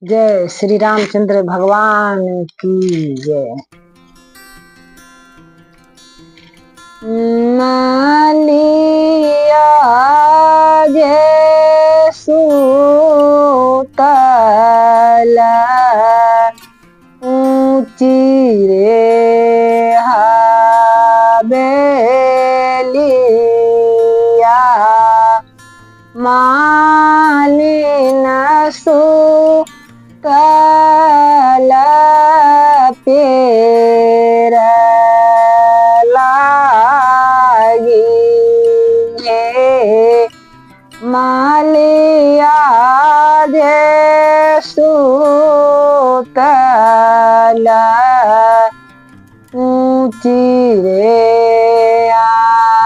जय श्री रामचंद्र भगवान की जय। मालिया जय सुतला ऊंची रे हवेलिया मालिन सुतला पेर लागी मालिया जे सुतला ऊंची रे आटरिया